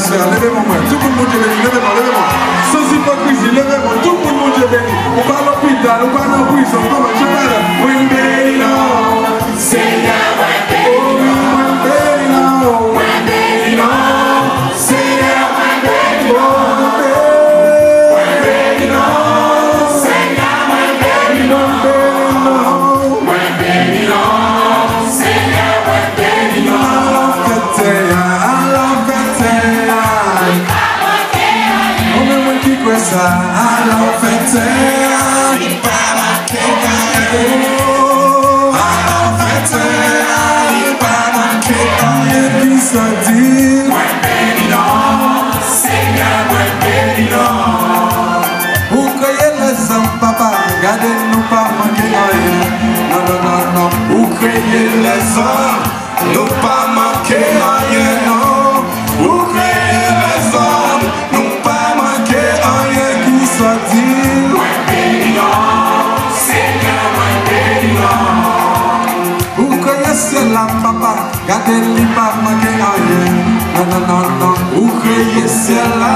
Levez-moi, tout le monde béni, levez-moi. Sans hypocrisie, levez-moi, tout le monde béni. On va à l'hôpital, on va en prison, comment je vais oui, béni, non. Seigneur, oui, béni, non. Oui, béni, non. Seigneur, oui, béni, non. Oui, béni, non. Seigneur, oui, béni, non. Oui, béni, non. Seigneur, oui, béni, non. Alors fête, il parle à quelqu'un. Alors fête, il parle à quelqu'un qui se dit. Moi béni non, Seigneur, moi béni non. Vous croyez les hommes, papa, regardez-nous pas manquer rien. Non, non, non, non. Vous croyez les hommes, nous pas manquer rien, non. Vous croyez les hommes, nous pas manquer rien qui soit dit. Gade li pa manke anyen, non, non, non. Ou kreye ciel la,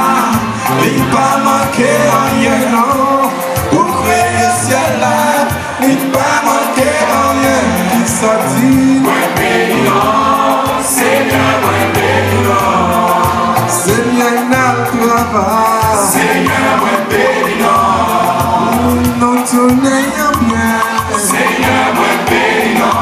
li pa manke anyen, non. Ou kreye ciel la, li pa manke anyen. Ki sa di, mwen beni non, Seigneur mwen beni non. Seigneur nan travail, Seigneur mwen beni non. Non tourne yon bien, Seigneur mwen beni non.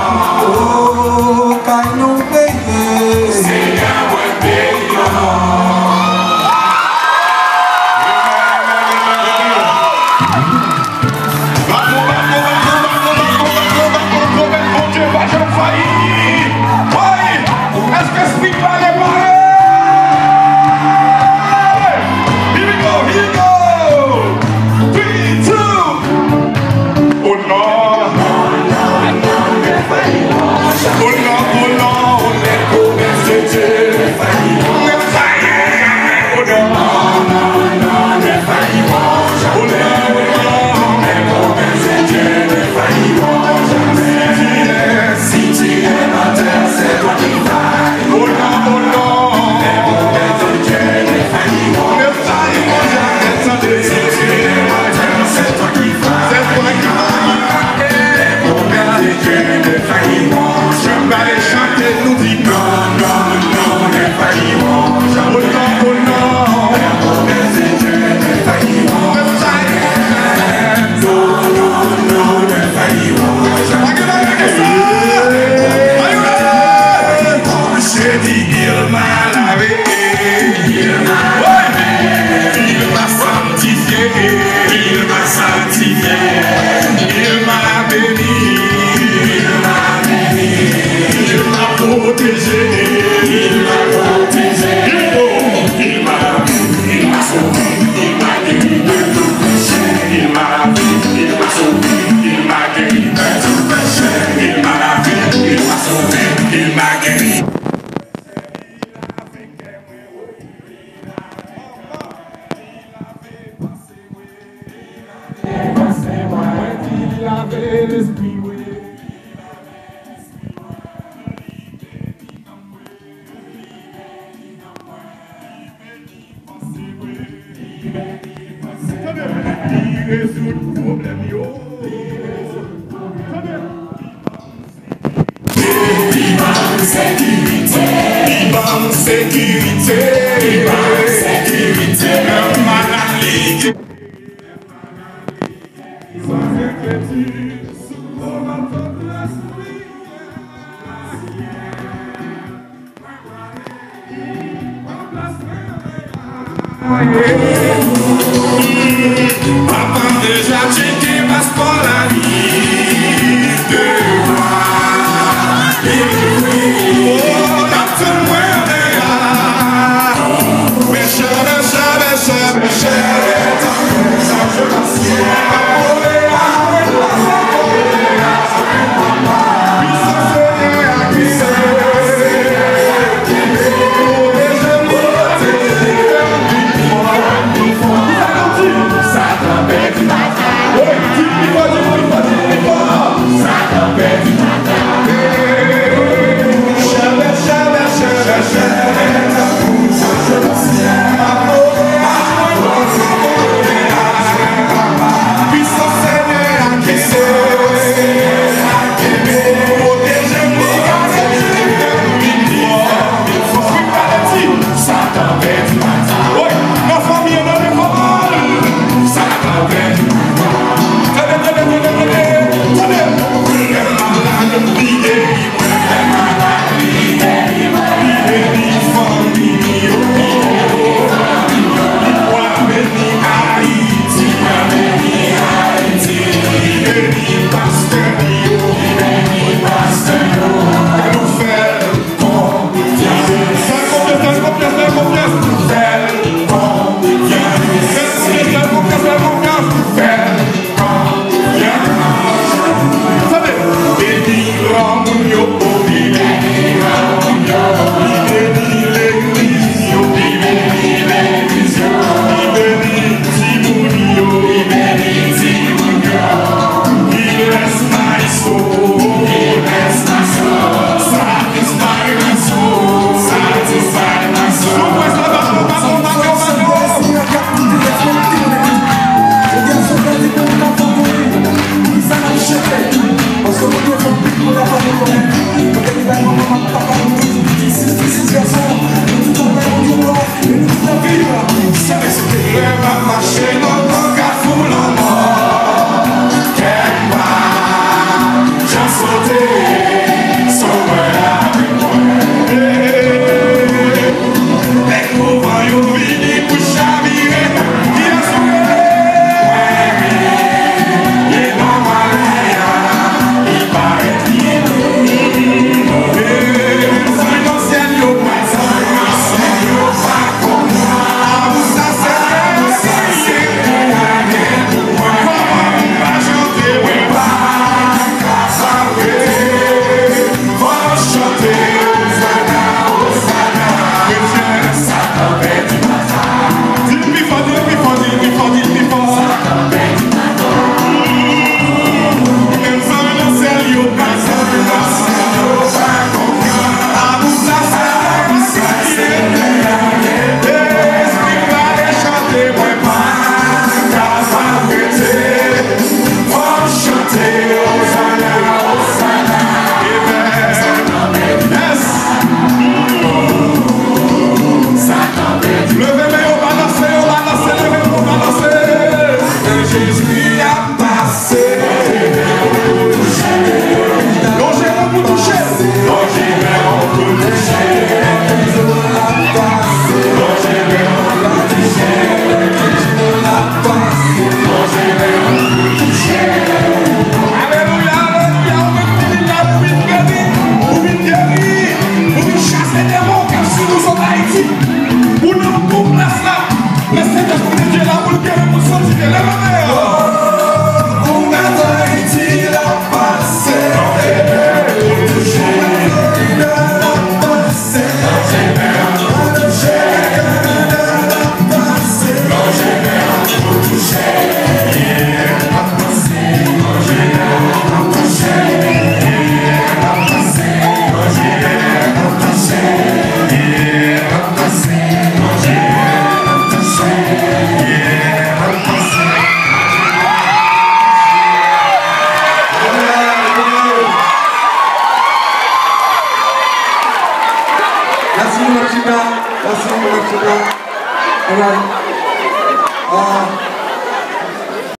Papa deja cheguei mas por ali de oh, not somewhere they are. Oi, China. Merci, China. All right.